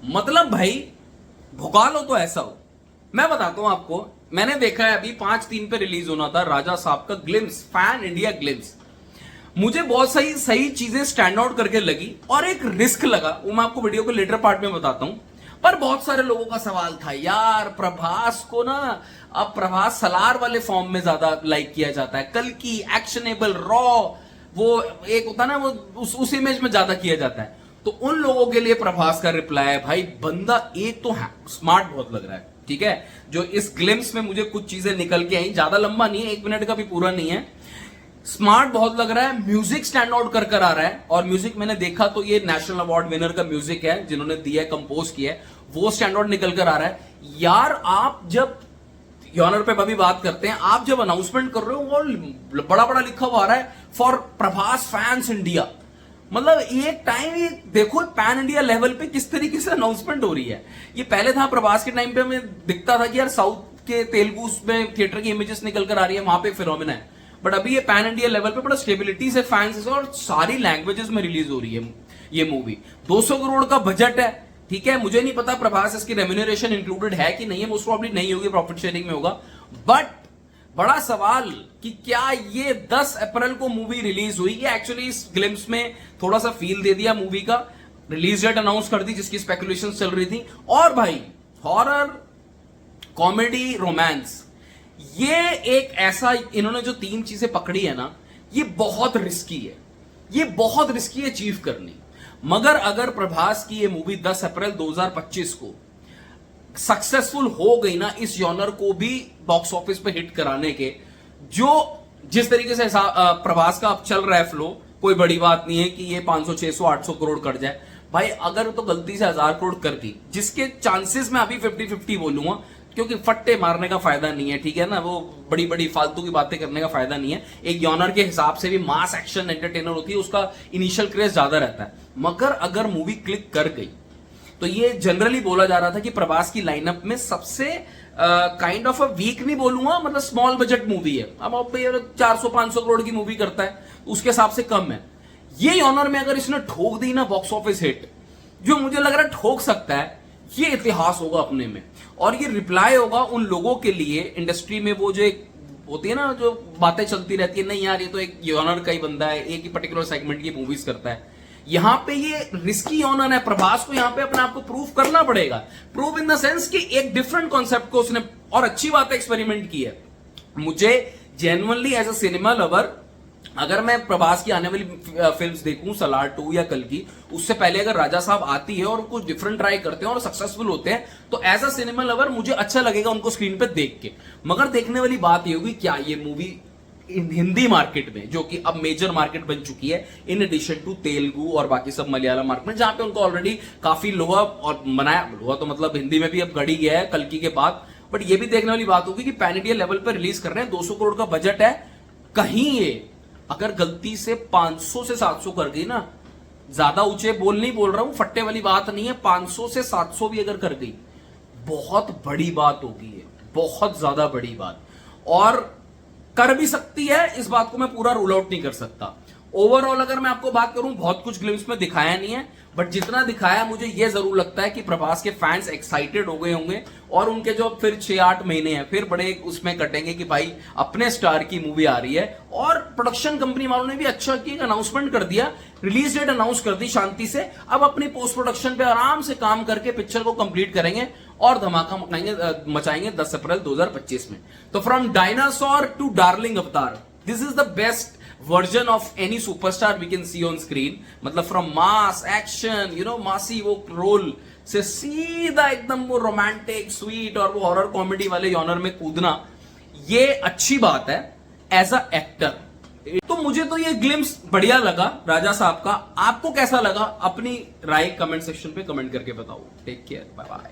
मतलब भाई भुका लो तो ऐसा हो। मैं बताता हूं आपको, मैंने देखा है अभी 5/3 पे रिलीज होना था राजा साहब का ग्लिम्स, पैन इंडिया ग्लिम्स। मुझे बहुत सही सही चीजें स्टैंड आउट करके लगी और एक रिस्क लगा, वो मैं आपको वीडियो को लेटर पार्ट में बताता हूं। पर बहुत सारे लोगों का सवाल था, यार प्रभास को ना अब प्रभास सलार वाले फॉर्म में ज्यादा लाइक किया जाता है, कल की एक्शनेबल रॉ वो एक होता है ना, वो उस इमेज में ज्यादा किया जाता है। तो उन लोगों के लिए प्रभास का रिप्लाई है, भाई बंदा एक तो है स्मार्ट बहुत लग रहा है, ठीक है। जो इस ग्लिम्स में मुझे कुछ चीजें निकल के आई, ज्यादा लंबा नहीं है, 1 मिनट का भी पूरा नहीं है, स्मार्ट बहुत लग रहा है, म्यूजिक स्टैंड आउट कर कर आ रहा है। और म्यूजिक मैंने देखा तो ये नेशनल अवार्ड विनर का म्यूजिक है, जिन्होंने दिया है, कंपोज किया है, वो स्टैंड आउट निकल कर आ रहा है। यार आप जब यॉनर पे अभी बात करते हैं, आप जब अनाउंसमेंट कर रहे हो वो बड़ा बड़ा लिखा हुआ आ रहा है फॉर प्रभास फैंस इंडिया। मतलब एक टाइम ये देखो पैन इंडिया लेवल पे किस तरीके से अनाउंसमेंट हो रही है। ये पहले था प्रभास के टाइम पे हमें दिखता था कि यार साउथ के तेलुगु में थिएटर की इमेजेस निकल कर आ रही है, वहां पे फिनोमिना है। बट अभी ये पैन इंडिया लेवल पे बड़ा स्टेबिलिटी से फैंस और सारी लैंग्वेजेस में रिलीज हो रही है ये मूवी। 200 करोड़ का बजट है, ठीक है। मुझे नहीं पता प्रभास इसकी रेम्यूनरेशन इंक्लूडेड है कि नहीं है, मोस्ट प्रॉब्ली नहीं होगी, प्रॉफिट शेयरिंग में होगा। बट बड़ा सवाल कि क्या ये 10 अप्रैल को मूवी रिलीज हुई है। एक्चुअली इस ग्लिम्स में थोड़ा सा फील दे दिया मूवी का, रिलीज डेट अनाउंस कर दी जिसकी स्पेकुलेशन चल रही थी। और भाई हॉरर, कॉमेडी, रोमांस, ये एक ऐसा इन्होंने जो 3 चीजें पकड़ी है ना, ये बहुत रिस्की है, ये बहुत रिस्की है अचीव करनी। मगर अगर प्रभास की ये मूवी 10 अप्रैल 2025 को सक्सेसफुल हो गई ना, इस जॉनर को भी बॉक्स ऑफिस पे हिट कराने के, जो जिस तरीके से प्रभास का अब चल रहा है फ्लो, कोई बड़ी बात नहीं है कि ये 500 600 800 करोड़ कर जाए। भाई अगर तो गलती से 1000 करोड़ कर दी, जिसके चांसेस मैं अभी 50-50 बोलूंगा, क्योंकि फट्टे मारने का फायदा नहीं है, ठीक है ना, वो बड़ी बड़ी फालतू की बातें करने का फायदा नहीं है। एक जॉनर के हिसाब से भी मास एक्शन एंटरटेनर होती है, उसका इनिशियल क्रेज ज्यादा रहता है। मगर अगर मूवी क्लिक कर गई तो ये जनरली बोला जा रहा था कि प्रभास की लाइनअप में सबसे काइंड ऑफ अ वीक नहीं बोलूंगा, मतलब स्मॉल बजट मूवी है। अब 400-500 करोड़ की मूवी करता है, उसके हिसाब से कम है। ये ऑनर में अगर इसने ठोक दी ना बॉक्स ऑफिस हिट, जो मुझे लग रहा है ठोक सकता है, ये इतिहास होगा अपने में। और ये रिप्लाई होगा उन लोगों के लिए इंडस्ट्री में, वो जो एक होती है ना, जो बातें चलती रहती है, नहीं यार ये तो एक ऑनर का ही बंदा है, एक ही पर्टिकुलर सेगमेंट की मूवीज करता है। यहां पे ये रिस्की ऑनर है, प्रभास को यहां पे अपने आप को प्रूव करना पड़ेगा। प्रूव इन द सेंस कि एक डिफरेंट कॉन्सेप्ट को उसने, और अच्छी बात है, एक्सपेरिमेंट की है। मुझे genuinely as a cinema lover, अगर मैं प्रभास की आने वाली फिल्म्स देखूं, सलार 2 या कल की, उससे पहले अगर राजा साहब आती है और कुछ डिफरेंट ट्राई करते हैं और सक्सेसफुल होते हैं, तो एज अ सिनेमा लवर मुझे अच्छा लगेगा उनको स्क्रीन पे देख के। मगर देखने वाली बात ये होगी, क्या ये मूवी हिंदी मार्केट में, जो कि अब मेजर मार्केट बन चुकी है, इन एडिशन टू तेलुगु और बाकी सब मलयालम मार्केट में, जहां पे उनको ऑलरेडी काफी लोहा और बनाया, लोहा तो मतलब हिंदी में भी अब गढ़ी गया है कल्कि के बाद। बट ये भी देखने वाली बात होगी कि पैन इंडिया लेवल पर रिलीज कर रहे हैं, 200 करोड़ का बजट है, कहीं ये अगर गलती से 500 से 700 कर गई ना, ज्यादा ऊंचे बोल नहीं बोल रहा हूं, फट्टे वाली बात नहीं है, 500 से 700 भी अगर कर गई, बहुत बड़ी बात होगी, ये बहुत ज्यादा बड़ी बात। और कर भी सकती है, इस बात को मैं पूरा रूल आउट नहीं कर सकता। ओवरऑल अगर मैं आपको बात करूं, बहुत कुछ ग्लिम्स में दिखाया नहीं है, बट जितना दिखाया मुझे यह जरूर लगता है कि प्रभास के फैंस एक्साइटेड हो गए होंगे, और उनके जो फिर 6-8 महीने हैं फिर बड़े उसमें कटेंगे कि भाई अपने स्टार की मूवी आ रही है। और प्रोडक्शन कंपनी वालों ने भी अच्छा कि एक अनाउंसमेंट कर दिया, रिलीज डेट अनाउंस कर दी शांति से, अब अपनी पोस्ट प्रोडक्शन पे आराम से काम करके पिक्चर को कंप्लीट करेंगे और धमाका मचाएंगे 10 अप्रैल 2025 में। तो from dinosaur to darling avatar, this is the best version of any superstar we can see on screen. मतलब फ्रॉम मास एक्शन, मासी वो रोल से सीधा एकदम वो रोमांटिक, स्वीट और वो हॉरर कॉमेडी वाले जॉनर में कूदना, ये अच्छी बात है एज अ एक्टर। तो मुझे तो ये ग्लिम्स बढ़िया लगा राजा साहब का। आपको कैसा लगा? अपनी राय कमेंट सेक्शन पे कमेंट करके बताओ। Take care, bye bye.